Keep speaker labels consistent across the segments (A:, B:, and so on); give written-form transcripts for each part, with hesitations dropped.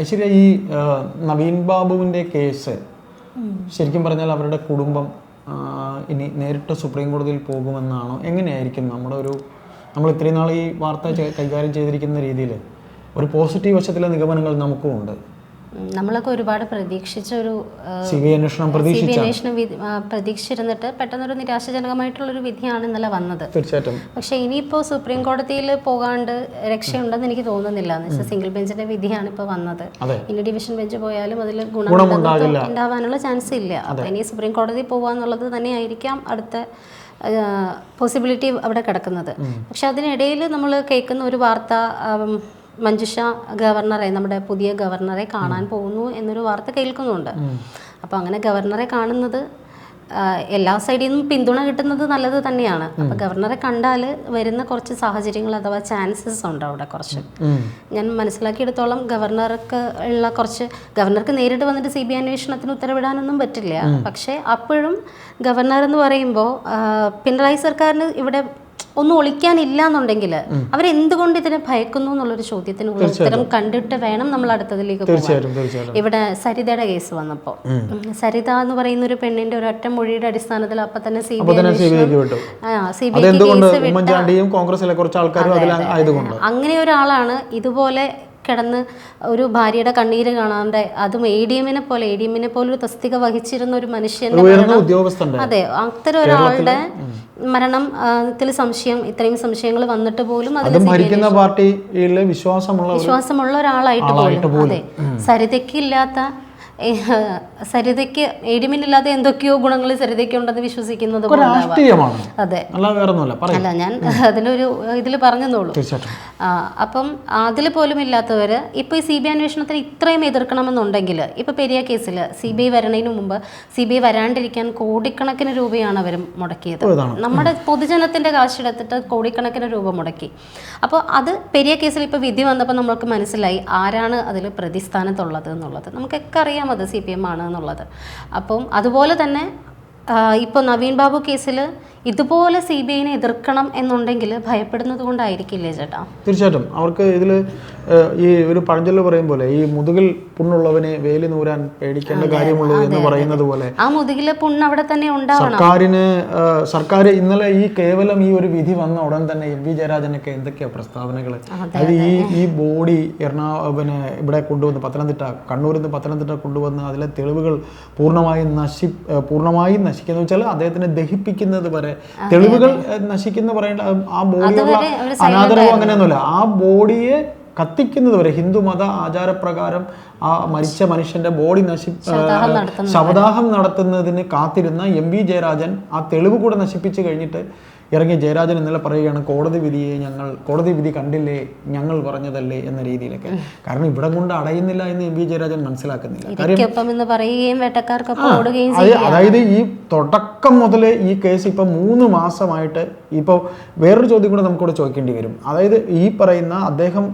A: ഐശ്വര്യ, ഈ നവീൻ ബാബുവിൻ്റെ കേസ് ശരിക്കും പറഞ്ഞാൽ അവരുടെ കുടുംബം ഇനി നേരിട്ട് സുപ്രീം കോടതിയിൽ പോകുമെന്നാണോ? എങ്ങനെയായിരിക്കും നമ്മൾ ഇത്രയും നാൾ ഈ വാർത്ത കൈകാര്യം ചെയ്തിരിക്കുന്ന രീതിയിൽ ഒരു പോസിറ്റീവ് വശത്തിലെ നിഗമനങ്ങൾ നമുക്കും ഉണ്ട്.
B: നമ്മളൊക്കെ ഒരുപാട് പ്രതീക്ഷിച്ച ഒരു
A: CBI അന്വേഷണം
B: പ്രതീക്ഷിച്ചിരുന്നിട്ട് പെട്ടെന്നൊരു നിരാശാജനകമായിട്ടുള്ളൊരു വിധിയാണ് ഇന്നലെ വന്നത്.
A: തീർച്ചയായിട്ടും.
B: പക്ഷെ ഇനിയിപ്പോൾ സുപ്രീം കോടതിയിൽ പോകാണ്ട് രക്ഷയുണ്ടെന്ന് എനിക്ക് തോന്നുന്നില്ല. എന്ന് വെച്ചാൽ സിംഗിൾ ബെഞ്ചിന്റെ വിധിയാണ് ഇപ്പോൾ വന്നത്. ഇനി ഡിവിഷൻ ബെഞ്ച് പോയാലും അതിൽ ഗുണമുണ്ടാവാനുള്ള ചാൻസ് ഇല്ല. അപ്പം ഇനി സുപ്രീം കോടതി പോകാന്നുള്ളത് തന്നെയായിരിക്കാം അടുത്ത പോസിബിലിറ്റി അവിടെ കിടക്കുന്നത്. പക്ഷെ അതിനിടയിൽ നമ്മൾ കേൾക്കുന്ന ഒരു വാർത്ത, മഞ്ജുഷ ഗവർണറെ, നമ്മുടെ പുതിയ ഗവർണറെ കാണാൻ പോകുന്നു എന്നൊരു വാർത്ത കേൾക്കുന്നുണ്ട്. അപ്പോൾ അങ്ങനെ ഗവർണറെ കാണുന്നത് എല്ലാ സൈഡിൽ നിന്നും പിന്തുണ കിട്ടുന്നത് നല്ലത് തന്നെയാണ്. അപ്പോൾ ഗവർണറെ കണ്ടാൽ വരുന്ന കുറച്ച് സാഹചര്യങ്ങൾ അഥവാ ചാൻസസ് ഉണ്ട് അവിടെ കുറച്ച്. ഞാൻ മനസ്സിലാക്കിയെടുത്തോളം ഗവർണർക്ക് നേരിട്ട് വന്നിട്ട് CBI അന്വേഷണത്തിന് ഉത്തരവിടാനൊന്നും പറ്റില്ല. പക്ഷേ അപ്പോഴും ഗവർണർ എന്ന് പറയുമ്പോൾ പിണറായി സർക്കാരിന് ഇവിടെ ഒന്നും ഒളിക്കാനില്ല എന്നുണ്ടെങ്കിൽ അവരെന്തുകൊണ്ട് ഇതിനെ ഭയക്കുന്നു എന്നുള്ളൊരു ചോദ്യത്തിന് ഉത്തരം കണ്ടിട്ട് വേണം നമ്മൾ അടുത്തതിലേക്ക് പോകാൻ. ഇവിടെ സരിതയുടെ കേസ് വന്നപ്പോൾ, സരിത എന്ന് പറയുന്ന ഒരു പെണ്ണിന്റെ ഒരൊറ്റ മൊഴിയുടെ അടിസ്ഥാനത്തിൽ അപ്പൊ തന്നെ അങ്ങനെ ഒരാളാണ് ഇതുപോലെ കിടന്ന് ഒരു ഭാര്യയുടെ കണ്ണീര് കാണാണ്ട്, അതും ADM-നെ പോലെ ഒരു തസ്തിക വഹിച്ചിരുന്ന ഒരു മനുഷ്യന്റെ മരണം. അതെ, അത്തരം ഒരാളുടെ മരണത്തിൽ ഇത്രയും സംശയങ്ങൾ വന്നിട്ട് പോലും വിശ്വാസമുള്ള ഒരാളായിട്ട് പോലും, അതെ, സരിതയ്ക്ക് ADM-നില്ലാതെ എന്തൊക്കെയോ ഗുണങ്ങൾ സരിതയ്ക്ക് ഉണ്ടെന്ന് വിശ്വസിക്കുന്നത്. അതെ, അല്ല, ഞാൻ ഇതിൽ പറഞ്ഞെന്നുള്ളൂ. അപ്പം അതിൽ പോലും ഇല്ലാത്തവര് ഇപ്പൊ ഈ CBI അന്വേഷണത്തിന് ഇത്രയും എതിർക്കണമെന്നുണ്ടെങ്കിൽ, ഇപ്പൊ പെരിയ കേസിൽ CBI വരണതിന് മുമ്പ് CBI വരാണ്ടിരിക്കാൻ കോടിക്കണക്കിന് രൂപയാണ് അവർ മുടക്കിയത്. നമ്മുടെ പൊതുജനത്തിന്റെ കാശെടുത്തിട്ട് കോടിക്കണക്കിന് രൂപ മുടക്കി. അപ്പോൾ അത് പെരിയ കേസിൽ ഇപ്പൊ വിധി വന്നപ്പോൾ നമ്മൾക്ക് മനസ്സിലായി ആരാണ് അതിൽ പ്രതിസ്ഥാനത്തുള്ളത് എന്നുള്ളത്. നമുക്കൊക്കെ അറിയാം അത് CPM ആണ് എന്നുള്ളത്. അപ്പം അതുപോലെ തന്നെ ഇപ്പോൾ നവീൻ ബാബു കേസിൽ ഇതുപോലെ CBI-നെ എതിർക്കണം എന്നുണ്ടെങ്കിൽ ഭയപ്പെടുന്നത് കൊണ്ടായിരിക്കില്ലേ ചേട്ടാ?
A: തീർച്ചയായിട്ടും. അവർക്ക് ഇതിൽ ഈ ഒരു പഴഞ്ചൊല്ല് പറയും പോലെ, ഈ മുതുകിൽ പുണ്ണുള്ളവനെ വേലി നൂരാൻ പേടിക്കേണ്ട കാര്യമുള്ളൂ എന്ന് പറയുന്നത് പോലെ,
B: ആ മുതുകിലെ പുണ്ണ് അവിടെ തന്നെ ഉണ്ടാവണം.
A: സർക്കാർ ഇന്നലെ കേവലം ഈ ഒരു വിധി വന്ന ഉടൻ തന്നെ MV ജയരാജനൊക്കെ എന്തൊക്കെയാ പ്രസ്താവനകൾ. അത് ഈ ബോഡി ഇവിടെ കൊണ്ടുവന്ന് കണ്ണൂരിൽ നിന്ന് പത്തനംതിട്ട കൊണ്ടുവന്ന് അതിലെ തെളിവുകൾ പൂർണ്ണമായും നശിക്കുന്ന വെച്ചാൽ അദ്ദേഹത്തിനെ ദഹിപ്പിക്കുന്നത് വരെ തെളിവുകൾ നശിക്കുന്ന പറയേണ്ട, ആ ബോഡിയുള്ള അനാദരവോ അങ്ങനെയൊന്നുമില്ല, ആ ബോഡിയെ കത്തിക്കുന്നത് വരെ ഹിന്ദുമത ആചാരപ്രകാരം ആ മരിച്ച മനുഷ്യന്റെ ബോഡി ശവദാഹം നടത്തുന്നതിന് കാത്തിരുന്ന MV ജയരാജൻ ആ തെളിവ് കൂടെ നശിപ്പിച്ചു കഴിഞ്ഞിട്ട് ഇറങ്ങിയ ജയരാജൻ ഇന്നലെ പറയുകയാണ്, കോടതി വിധി കണ്ടില്ലേ, ഞങ്ങൾ പറഞ്ഞതല്ലേ എന്ന രീതിയിലൊക്കെ. കാരണം ഇവിടെ കൊണ്ട് അടയുന്നില്ല എന്ന് MV ജയരാജൻ മനസ്സിലാക്കുന്നില്ല. അതായത് ഈ തുടക്കം മുതൽ ഈ കേസ് ഇപ്പൊ 3 മാസമായിട്ട് ഇപ്പോൾ വേറൊരു ചോദ്യം കൂടെ നമുക്കിവിടെ ചോദിക്കേണ്ടി വരും. അതായത് ഈ പറയുന്ന അദ്ദേഹം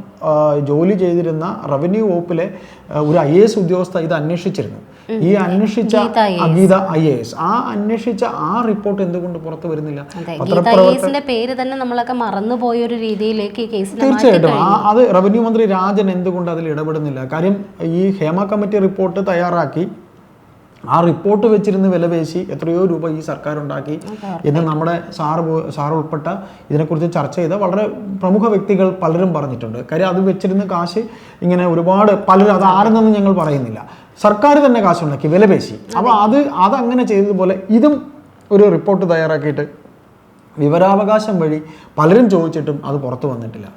A: ജോലി ചെയ്തിരുന്ന റവന്യൂ വകുപ്പിലെ ഒരു IAS ഉദ്യോഗസ്ഥ ഇത് അന്വേഷിച്ചിരുന്നു. ഈ അന്വേഷിച്ച ഗീത IAS അന്വേഷിച്ച ആ റിപ്പോർട്ട് എന്തുകൊണ്ട് പുറത്തു വരുന്നില്ല?
B: പേര് തന്നെ നമ്മളൊക്കെ മറന്നുപോയ ഒരു രീതിയിലേക്ക്
A: തീർച്ചയായിട്ടും അത് റവന്യൂ മന്ത്രി രാജൻ എന്തുകൊണ്ട് അതിൽ ഇടപെടുന്നില്ല? കാര്യം ഈ ഹേമ കമ്മിറ്റി റിപ്പോർട്ട് തയ്യാറാക്കി ആ റിപ്പോർട്ട് വെച്ചിരുന്ന് വിലപേശി എത്രയോ രൂപ ഈ സർക്കാർ ഉണ്ടാക്കി എന്ന് നമ്മുടെ സാർ ഉൾപ്പെട്ട ഇതിനെക്കുറിച്ച് ചർച്ച ചെയ്ത വളരെ പ്രമുഖ വ്യക്തികൾ പലരും പറഞ്ഞിട്ടുണ്ട്. കാര്യം അത് വെച്ചിരുന്ന് കാശ് ഇങ്ങനെ ഒരുപാട് പലരും, അത് ആരെന്നൊന്നും ഞങ്ങൾ പറയുന്നില്ല, സർക്കാർ തന്നെ കാശുണ്ടാക്കി വിലപേശി. അപ്പോൾ അതങ്ങനെ ചെയ്തതുപോലെ ഇതും ഒരു റിപ്പോർട്ട് തയ്യാറാക്കിയിട്ട് വിവരാവകാശം വഴി പലരും ചോദിച്ചിട്ടും അത് പുറത്തു വന്നിട്ടില്ല.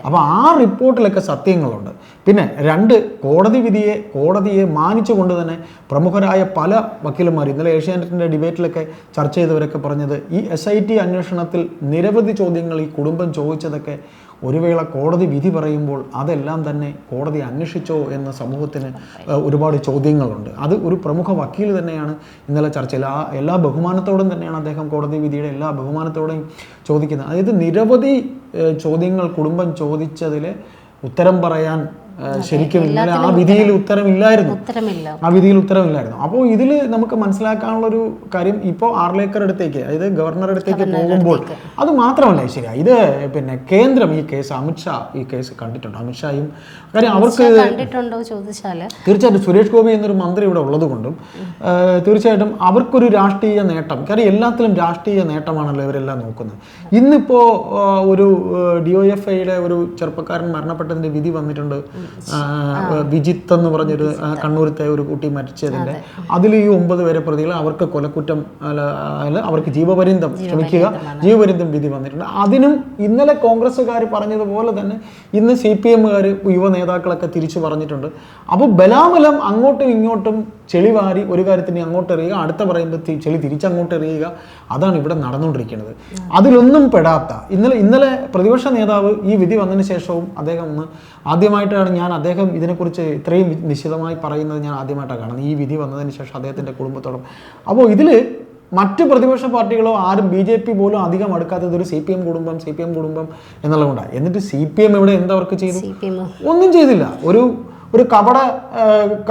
A: അപ്പോൾ ആ റിപ്പോർട്ടിലൊക്കെ സത്യങ്ങളുണ്ട്. പിന്നെ 2 കോടതിയെ മാനിച്ചുകൊണ്ട് തന്നെ പ്രമുഖരായ പല വക്കീലന്മാർ ഇന്നലെ ഏഷ്യാനെറ്റിൻ്റെ ഡിബേറ്റിലൊക്കെ ചർച്ച ചെയ്തവരൊക്കെ പറഞ്ഞത്, ഈ SIT അന്വേഷണത്തിൽ നിരവധി ചോദ്യങ്ങൾ ഈ കുടുംബം ചോദിച്ചതൊക്കെ ഒരു വേള കോടതി വിധി പറയുമ്പോൾ അതെല്ലാം തന്നെ കോടതി അന്വേഷിച്ചോ എന്ന സമൂഹത്തിന് ഒരുപാട് ചോദ്യങ്ങളുണ്ട്. അത് ഒരു പ്രമുഖ വക്കീൽ തന്നെയാണ് ഇന്നലെ ചർച്ചയിൽ എല്ലാ ബഹുമാനത്തോടും തന്നെയാണ് അദ്ദേഹം കോടതി വിധിയുടെ എല്ലാ ബഹുമാനത്തോടെയും ചോദിക്കുന്നത്. അതായത് നിരവധി ചോദ്യങ്ങൾ കുടുംബം ചോദിച്ചതിൽ ഉത്തരം പറയാൻ ശരിക്കും ഇന്നലെ ആ വിധിയിൽ ഉത്തരമില്ലായിരുന്നു. ആ വിധിയിൽ ഉത്തരവില്ലായിരുന്നു. അപ്പോൾ ഇതിൽ നമുക്ക് മനസ്സിലാക്കാനുള്ളൊരു കാര്യം, ഇപ്പോൾ ആർലേക്കർ അടുത്തേക്ക്, അതായത് ഗവർണറുടെ അടുത്തേക്ക് പോകുമ്പോൾ അത് മാത്രമല്ല ശരിയാ, ഇത് പിന്നെ കേന്ദ്രം ഈ കേസ്, അമിത്ഷാ ഈ കേസ് കണ്ടിട്ടുണ്ട്. അമിത്ഷായും കാര്യം അവർക്ക് തീർച്ചയായിട്ടും സുരേഷ് ഗോപി എന്നൊരു മന്ത്രി ഇവിടെ ഉള്ളത് കൊണ്ടും തീർച്ചയായിട്ടും അവർക്കൊരു രാഷ്ട്രീയ നേട്ടം, കാര്യം എല്ലാത്തിലും രാഷ്ട്രീയ നേട്ടമാണല്ലോ ഇവരെല്ലാം നോക്കുന്നത്. ഇന്നിപ്പോൾ ഒരു DOFIയുടെ ഒരു ചെറുപ്പക്കാരൻ മരണപ്പെട്ടതിൻ്റെ വിധി വന്നിട്ടുണ്ട്. വിജിത്ത് എന്ന് പറഞ്ഞൊരു കണ്ണൂരത്തെ ഒരു കുട്ടി മരിച്ചതിൻ്റെ, അതിൽ ഈ 9 പേരെ പ്രതികൾ അവർക്ക് കൊലക്കുറ്റം അവർക്ക് ജീവപര്യന്തം ജീവപര്യന്തം വിധി വന്നിട്ടുണ്ട്. അതിനും ഇന്നലെ കോൺഗ്രസ്സുകാർ പറഞ്ഞതുപോലെ തന്നെ ഇന്ന് CPMകാർ യുവ നേതാക്കളൊക്കെ തിരിച്ചു പറഞ്ഞിട്ടുണ്ട്. അപ്പോൾ ബലാബലം അങ്ങോട്ടും ഇങ്ങോട്ടും ചെളിവാരി ഒരു കാര്യത്തിന് അങ്ങോട്ട് എറിയുക, അടുത്ത പറയുമ്പോൾ ചെളി തിരിച്ചങ്ങോട്ട് എറിയുക, അതാണ് ഇവിടെ നടന്നുകൊണ്ടിരിക്കുന്നത്. അതിലൊന്നും പെടാത്ത ഇന്നലെ പ്രതിപക്ഷ നേതാവ് ഈ വിധി വന്നതിന് ശേഷവും അദ്ദേഹം ആദ്യമായിട്ടാണ് അദ്ദേഹം ഇതിനെക്കുറിച്ച് ഇത്രയും നിശ്ചിതമായി പറയുന്നത് ഞാൻ ആദ്യമായിട്ടാണ് കാണുന്നത്, ഈ വിധി വന്നതിന് ശേഷം അദ്ദേഹത്തിൻ്റെ കുടുംബത്തോളം. അപ്പോൾ ഇതിൽ മറ്റ് പ്രതിപക്ഷ പാർട്ടികളോ ആരും BJP പോലും അധികം അടുക്കാത്തത് ഒരു CPM കുടുംബം എന്നുള്ളതുകൊണ്ടാണ്. എന്നിട്ട് CPM ഇവിടെ എന്തവർക്ക് ചെയ്തു? ഒന്നും ചെയ്തില്ല. ഒരു കപട,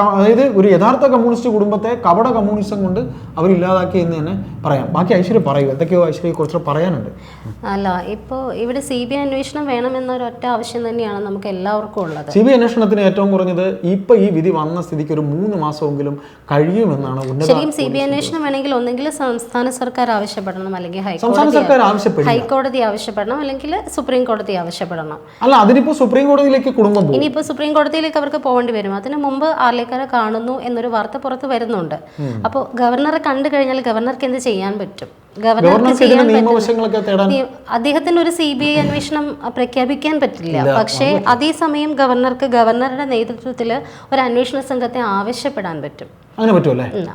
A: അതായത് ഒരു യഥാർത്ഥ കമ്മ്യൂണിസ്റ്റ് കുടുംബത്തെ കപട കമ്മ്യൂണിസം കൊണ്ട് അവരില്ലാതാക്കി എന്ന് തന്നെ പറയാം. ബാക്കി ഐശ്വര്യ പറയൂ, എന്തൊക്കെയോ ഐശ്വര്യയെ കുറിച്ച് പറയാനുണ്ട്.
B: അല്ല, ഇപ്പോൾ ഇവിടെ CBI അന്വേഷണം വേണമെന്നൊരൊറ്റ ആവശ്യം തന്നെയാണ് നമുക്ക് എല്ലാവർക്കും ഉള്ളത്.
A: CBI അന്വേഷണത്തിന് ഏറ്റവും കുറഞ്ഞത് ഇപ്പോൾ ഈ വിധി വന്ന സ്ഥിതിക്ക് ഒരു 3 മാസമെങ്കിലും കഴിയുമെന്നാണ്.
B: ശരിക്കും CBI അന്വേഷണം വേണമെങ്കിൽ ഒന്നെങ്കിൽ സംസ്ഥാന സർക്കാർ ആവശ്യപ്പെടണം, അല്ലെങ്കിൽ ഹൈക്കോടതി ആവശ്യപ്പെടണം, അല്ലെങ്കിൽ സുപ്രീം കോടതി ആവശ്യപ്പെടണം.
A: അല്ല, അതിനിപ്പോൾ സുപ്രീം കോടതിയിലേക്ക് കുടുംബം പോകും.
B: ഇനിയിപ്പോൾ സുപ്രീം കോടതിയിലേക്ക് അവർക്ക് പോകേണ്ടി വരും. അതിനു മുമ്പ് ആർലേക്കറെ കാണുന്നു എന്നൊരു വാർത്ത പുറത്ത് വരുന്നുണ്ട്. അപ്പോൾ ഗവർണറെ കണ്ടു കഴിഞ്ഞാൽ ഗവർണർക്ക് എന്ത് ചെയ്യാൻ പറ്റും? അദ്ദേഹത്തിന് ഒരു CBI അന്വേഷണം പ്രഖ്യാപിക്കാൻ പറ്റില്ല. പക്ഷേ അതേസമയം ഗവർണറുടെ നേതൃത്വത്തിൽ ഒരു അന്വേഷണ സംഘത്തെ ആവശ്യപ്പെടാൻ പറ്റും.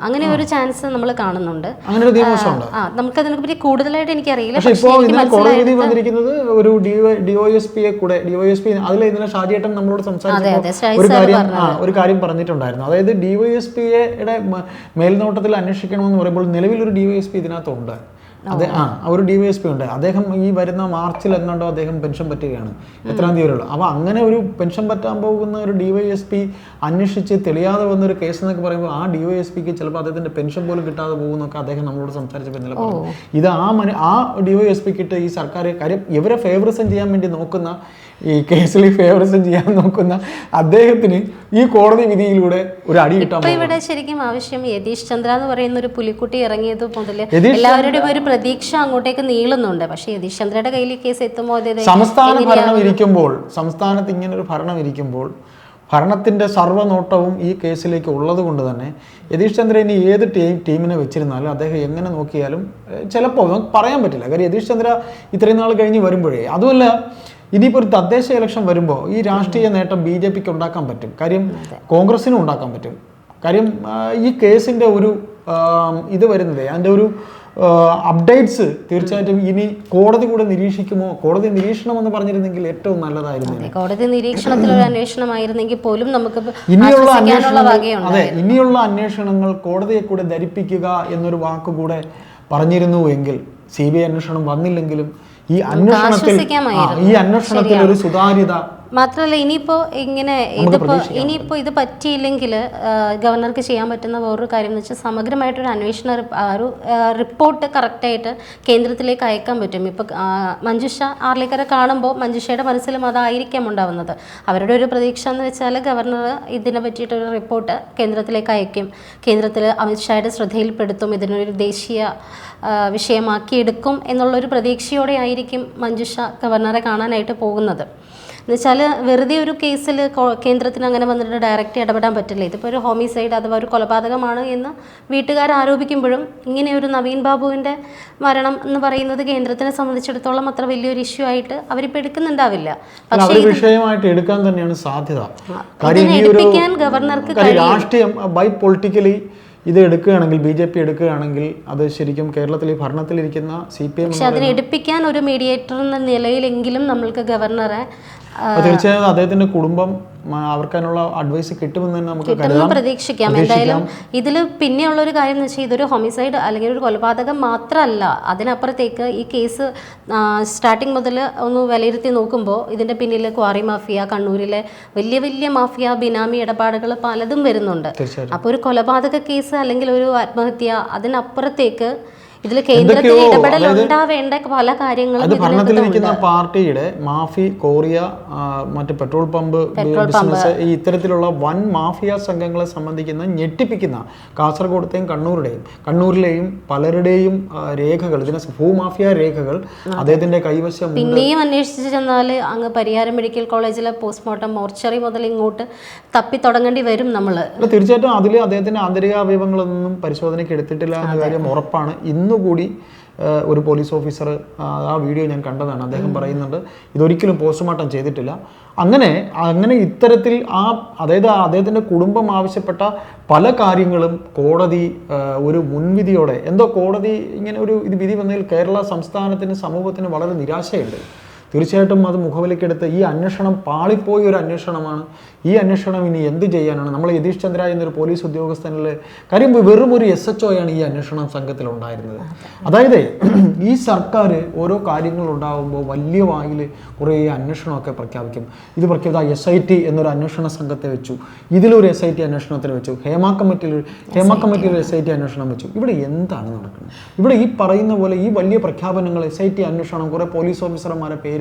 B: അങ്ങനെ ഒരു ചാൻസ് നമ്മൾ കാണുന്നുണ്ട്. നമുക്കതിനെ പറ്റി കൂടുതലായിട്ട് എനിക്കറിയില്ല.
A: ഒരു DOSPയെ കൂടെ ഷാജിയേട്ടൻ നമ്മളോട് സംസാരിച്ചപ്പോൾ ഒരു കാര്യം പറഞ്ഞിട്ടുണ്ടായിരുന്നു. അതായത് DYSPയുടെ മേൽനോട്ടത്തിൽ അന്വേഷിക്കണമെന്ന് പറയുമ്പോൾ നിലവിലൊരു DYSP ഇതിനകത്തുണ്ട്. ഒരു DYSP ഉണ്ട്. അദ്ദേഹം ഈ വരുന്ന മാർച്ചിൽ എങ്ങാണ്ടോ അദ്ദേഹം പെൻഷൻ പറ്റുകയാണ്, എത്രാം തീയതി വരെയുള്ളൂ. അപ്പോൾ അങ്ങനെ ഒരു പെൻഷൻ പറ്റാൻ പോകുന്ന ഒരു DYSP അന്വേഷിച്ച് തെളിയാതെ വന്നൊരു കേസ് എന്നൊക്കെ പറയുമ്പോൾ ആ DYSPക്ക് ചിലപ്പോൾ അദ്ദേഹത്തിൻ്റെ പെൻഷൻ പോലും കിട്ടാതെ പോകുന്നൊക്കെ അദ്ദേഹം നമ്മളോട് സംസാരിച്ചപ്പോൾ ഇന്നലെ പറഞ്ഞു. ഇത് ആ DYSPക്കിട്ട് ഈ സർക്കാർ കാര്യം ഇവരെ ഫേവറിസം ചെയ്യാൻ വേണ്ടി നോക്കുന്ന, ഈ കേസിൽ ഫേവറിസം ചെയ്യാൻ നോക്കുന്ന അദ്ദേഹത്തിന് ഈ കോടതി വിധിയിലൂടെ ഒരു അടി കിട്ടാൻ.
B: ഇവിടെ ശരിക്കും ആവശ്യം യതീഷ് ചന്ദ്ര എന്ന് പറയുന്ന ഒരു പുലിക്കുട്ടി ഇറങ്ങിയത് മുതൽ എല്ലാവരുടെയും ഒരു പ്രതീക്ഷ അങ്ങോട്ടേക്ക് നീളുന്നുണ്ട്. പക്ഷേ യതീഷ് ചന്ദ്രയുടെ കയ്യിൽ കേസ് എത്തുമ്പോൾ
A: സംസ്ഥാനത്ത് ഇങ്ങനെ ഒരു ഭരണം ഇരിക്കുമ്പോൾ ഭരണത്തിൻ്റെ സർവ്വനോട്ടവും ഈ കേസിലേക്ക് ഉള്ളത് കൊണ്ട് തന്നെ യതീഷ് ചന്ദ്ര ഇനി ഏത് ടീമിനെ വെച്ചിരുന്നാലും അദ്ദേഹം എങ്ങനെ നോക്കിയാലും ചിലപ്പോൾ നമുക്ക് പറയാൻ പറ്റില്ല. കാര്യം യതീഷ് ചന്ദ്ര ഇത്രയും നാൾ കഴിഞ്ഞ് വരുമ്പോഴേ, അതുമല്ല ഇനിയിപ്പോൾ ഒരു തദ്ദേശ ഇലക്ഷൻ വരുമ്പോൾ ഈ രാഷ്ട്രീയ നേട്ടം BJPക്ക് ഉണ്ടാക്കാൻ പറ്റും. കാര്യം കോൺഗ്രസിനും ഉണ്ടാക്കാൻ പറ്റും. കാര്യം ഈ കേസിൻ്റെ ഒരു ഇത് വരുന്നത്, അതിൻ്റെ ഒരു അപ്ഡേറ്റ്സ് തീർച്ചയായിട്ടും ഇനി കോടതി കൂടെ നിരീക്ഷിക്കുമോ? കോടതി നിരീക്ഷണം എന്ന് പറഞ്ഞിരുന്നെങ്കിൽ ഏറ്റവും നല്ലതായിരുന്നു.
B: കോടതി നിരീക്ഷണത്തിലൊരു അന്വേഷണമായിരുന്നെങ്കിൽ പോലും നമുക്ക്
A: ഇനിയുള്ള അന്വേഷണങ്ങൾ കോടതിയെ കൂടെ ധരിപ്പിക്കുക എന്നൊരു വാക്കുകൂടെ പറഞ്ഞിരുന്നുവെങ്കിൽ CBI അന്വേഷണം വന്നില്ലെങ്കിലും ഈ അന്വേഷണത്തിൽ ഒരു സുതാര്യത
B: മാത്രമല്ല, ഇനിയിപ്പോൾ ഇത് പറ്റിയില്ലെങ്കിൽ ഗവർണർക്ക് ചെയ്യാൻ പറ്റുന്ന വേറൊരു കാര്യം എന്ന് വെച്ചാൽ സമഗ്രമായിട്ടൊരു അന്വേഷണ റിപ്പോർട്ട് കറക്റ്റായിട്ട് കേന്ദ്രത്തിലേക്ക് അയക്കാൻ പറ്റും. ഇപ്പോൾ മഞ്ജുഷ ആർലേക്കറെ കാണുമ്പോൾ മഞ്ജുഷയുടെ മനസ്സിലും അതായിരിക്കാം ഉണ്ടാവുന്നത്. അവരുടെ ഒരു പ്രതീക്ഷ എന്ന് വെച്ചാൽ ഗവർണർ ഇതിനെ പറ്റിയിട്ടൊരു റിപ്പോർട്ട് കേന്ദ്രത്തിലേക്ക് അയക്കും, കേന്ദ്രത്തിൽ അമിത്ഷായുടെ ശ്രദ്ധയിൽപ്പെടുത്തും, ഇതിനൊരു ദേശീയ വിഷയമാക്കിയെടുക്കും എന്നുള്ളൊരു പ്രതീക്ഷയോടെ ആയിരിക്കും മഞ്ജുഷ ഗവർണറെ കാണാനായിട്ട് പോകുന്നത്. എന്നുവെച്ചാൽ വെറുതെ ഒരു കേസിൽ കേന്ദ്രത്തിന് അങ്ങനെ വന്നിട്ട് ഡയറക്റ്റ് ഇടപെടാൻ പറ്റില്ല. ഇതിപ്പോൾ ഒരു ഹോമിസൈഡ് അഥവാ ഒരു കൊലപാതകമാണ് എന്ന് വീട്ടുകാർ ആരോപിക്കുമ്പോഴും ഇങ്ങനെ ഒരു നവീൻ ബാബുവിൻ്റെ മരണം എന്ന് പറയുന്നത് കേന്ദ്രത്തിനെ സംബന്ധിച്ചിടത്തോളം അത്ര വലിയൊരു ഇഷ്യൂ ആയിട്ട് അവരിപ്പോൾ എടുക്കുന്നുണ്ടാവില്ല. പക്ഷേ
A: വിഷയമായിട്ട് എടുക്കാൻ തന്നെയാണ് സാധ്യത.
B: എടുപ്പിക്കാൻ ഗവർണർക്ക്
A: രാഷ്ട്രീയം ബൈ പൊളിറ്റിക്കലി ഇത് എടുക്കുകയാണെങ്കിൽ, BJP എടുക്കുകയാണെങ്കിൽ അത് ശരിക്കും കേരളത്തിൽ ഭരണത്തിലിരിക്കുന്ന CPM
B: പക്ഷെ അതിനെ എടുപ്പിക്കാൻ ഒരു മീഡിയേറ്റർ എന്ന നിലയിലെങ്കിലും നമ്മൾക്ക് ഗവർണറെ
A: തീർച്ചയായും അദ്ദേഹത്തിന്റെ കുടുംബം അവർക്കതിനുള്ള അഡ്വൈസ് കിട്ടുമെന്ന് തന്നെ നമുക്ക്
B: പ്രതീക്ഷിക്കാം. എന്തായാലും ഇതിൽ പിന്നെയുള്ള ഒരു കാര്യം എന്ന് വെച്ചാൽ ഇതൊരു ഹോമിസൈഡ് അല്ലെങ്കിൽ ഒരു കൊലപാതകം മാത്രമല്ല, അതിനപ്പുറത്തേക്ക് ഈ കേസ് സ്റ്റാർട്ടിങ് മുതൽ ഒന്ന് വിലയിരുത്തി നോക്കുമ്പോൾ ഇതിന്റെ പിന്നിൽ ക്വാറി മാഫിയ, കണ്ണൂരിലെ വലിയ വലിയ മാഫിയ, ബിനാമി ഇടപാടുകൾ പലതും വരുന്നുണ്ട്. അപ്പോൾ ഒരു കൊലപാതക കേസ് അല്ലെങ്കിൽ ഒരു ആത്മഹത്യ, അതിനപ്പുറത്തേക്ക് ഇതിൽ കേന്ദ്രത്തിൽ ഇടപെടൽ ഉണ്ടാവേണ്ട പല കാര്യങ്ങളും
A: ഭരണത്തിലിരിക്കുന്ന പാർട്ടിയുടെ മാഫി, കോറിയ, മറ്റ് പെട്രോൾ പമ്പ് ബിസിനസ്, ഈ ഇത്തരത്തിലുള്ള വൻ മാഫിയ സംഘങ്ങളെ സംബന്ധിക്കുന്ന ഞെട്ടിപ്പിക്കുന്ന കാസർഗോഡത്തെയും കണ്ണൂരിലെയും പലരുടെയും രേഖകൾ, ഇതിനെ ഭൂമാഫിയ രേഖകൾ അദ്ദേഹത്തിന്റെ കൈവശം.
B: പിന്നെയും അന്വേഷിച്ച് ചെന്നാൽ അങ്ങ് പരിയാരം മെഡിക്കൽ കോളേജിലെ പോസ്റ്റ്മോർട്ടം മോർച്ചറി മുതൽ ഇങ്ങോട്ട് തപ്പി തുടങ്ങേണ്ടി വരും നമ്മൾ.
A: തീർച്ചയായിട്ടും അതിൽ അദ്ദേഹത്തിന്റെ ആന്തരിക അവയവങ്ങളൊന്നും പരിശോധനയ്ക്ക് എടുത്തിട്ടില്ല എന്ന കാര്യം ഉറപ്പാണ്. ഇന്നുകൂടി ഒരു പോലീസ് ഓഫീസർ ആ വീഡിയോ ഞാൻ കണ്ടതാണ്, അദ്ദേഹം പറയുന്നുണ്ട് ഇതൊരിക്കലും പോസ്റ്റ്മോർട്ടം ചെയ്തിട്ടില്ല. അങ്ങനെ ഇത്തരത്തിൽ അതായത് അദ്ദേഹത്തിൻ്റെ കുടുംബം ആവശ്യപ്പെട്ട പല കാര്യങ്ങളും കോടതി ഒരു മുൻവിധിയോടെ, എന്തോ കോടതി ഇങ്ങനെ ഒരു വിധി വന്നതിൽ കേരള സംസ്ഥാനത്തിന്, സമൂഹത്തിന് വളരെ നിരാശയുണ്ട്. തീർച്ചയായിട്ടും അത് മുഖവിലക്കെടുത്ത് ഈ അന്വേഷണം പാളിപ്പോയ ഒരു അന്വേഷണമാണ്. ഈ അന്വേഷണം ഇനി എന്ത് ചെയ്യാനാണ്? നമ്മൾ യതീഷ് ചന്ദ്ര എന്നൊരു പോലീസ് ഉദ്യോഗസ്ഥനിൽ കാര്യം വെറും ഒരു SHO ആണ് ഈ അന്വേഷണ സംഘത്തിൽ ഉണ്ടായിരുന്നത്. അതായത് ഈ സർക്കാർ ഓരോ കാര്യങ്ങൾ ഉണ്ടാകുമ്പോൾ വലിയ വായിൽ കുറേ അന്വേഷണമൊക്കെ പ്രഖ്യാപിക്കും. ഇത് പ്രഖ്യാപിച്ച SIT എന്നൊരു അന്വേഷണ സംഘത്തെ വെച്ചു, ഇതിലൊരു SIT അന്വേഷണത്തിന് വെച്ചു, ഹേമ കമ്മിറ്റിയിൽ ഒരു SIT അന്വേഷണം വെച്ചു. ഇവിടെ എന്താണ് നടക്കുന്നത്? ഇവിടെ ഈ പറയുന്ന പോലെ ഈ വലിയ പ്രഖ്യാപനങ്ങൾ, SIT അന്വേഷണം, കുറേ പോലീസ് ഓഫീസർമാരെ പേരും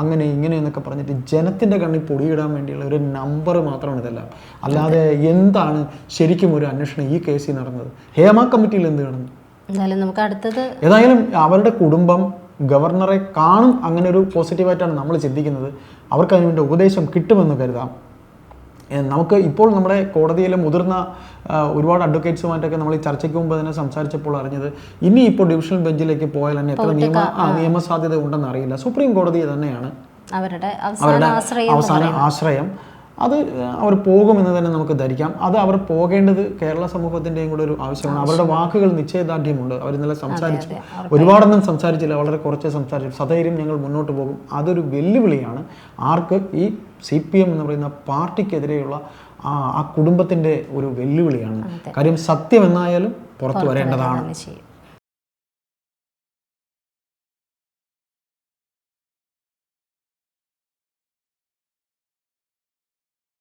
A: അങ്ങനെ ഇങ്ങനെ എന്നൊക്കെ പറഞ്ഞിട്ട് ജനത്തിൻ്റെ കണ്ണിൽ പൊടിയിടാൻ വേണ്ടിയുള്ള ഒരു നമ്പർ മാത്രമാണ് ഇതെല്ലാം. അല്ലാതെ എന്താണ് ശരിക്കും ഒരു അന്വേഷണം ഈ കേസിൽ നടന്നത്? ഹേമ കമ്മിറ്റിയിൽ എന്ത് നടന്നു?
B: നമുക്ക് അടുത്തത്
A: ഏതായാലും അവരുടെ കുടുംബം ഗവർണറെ കാണും, അങ്ങനെ ഒരു പോസിറ്റീവായിട്ടാണ് നമ്മൾ ചിന്തിക്കുന്നത്. അവർക്ക് അതിനുവേണ്ടി ഉപദേശം കിട്ടുമെന്ന് കരുതാം. നമുക്ക് ഇപ്പോൾ നമ്മുടെ കോടതിയിലെ മുതിർന്ന ഒരുപാട് അഡ്വക്കേറ്റ്സുമായിട്ടൊക്കെ നമ്മൾ ഈ ചർച്ചയ്ക്ക് മുമ്പ് തന്നെ സംസാരിച്ചപ്പോൾ അറിഞ്ഞത്, ഇനി ഇപ്പോൾ ഡിവിഷണൽ ബെഞ്ചിലേക്ക് പോയാൽ തന്നെ എത്ര നിയമസാധ്യത ഉണ്ടെന്ന് അറിയില്ല. സുപ്രീം കോടതി തന്നെയാണ് അവരുടെ അവസാന ആശ്രയം. അത് അവർ പോകുമെന്ന് തന്നെ നമുക്ക് ധരിക്കാം. അത് അവർ പോകേണ്ടത് കേരള സമൂഹത്തിൻ്റെയും കൂടെ ഒരു ആവശ്യമാണ്. അവരുടെ വാക്കുകൾ നിശ്ചയദാർഢ്യമുണ്ട്. അവർ ഇന്നലെ സംസാരിച്ചു, ഒരുപാടൊന്നും സംസാരിച്ചില്ല, വളരെ കുറച്ച് സംസാരിച്ചു. സധൈര്യം ഞങ്ങൾ മുന്നോട്ട് പോകും. അതൊരു വെല്ലുവിളിയാണ് ആർക്ക്? ഈ CPM എന്ന് പറയുന്ന പാർട്ടിക്കെതിരെയുള്ള ആ കുടുംബത്തിൻ്റെ ഒരു വെല്ലുവിളിയാണ്. കാര്യം സത്യം എന്നായാലും പുറത്തു വരേണ്ടതാണ്.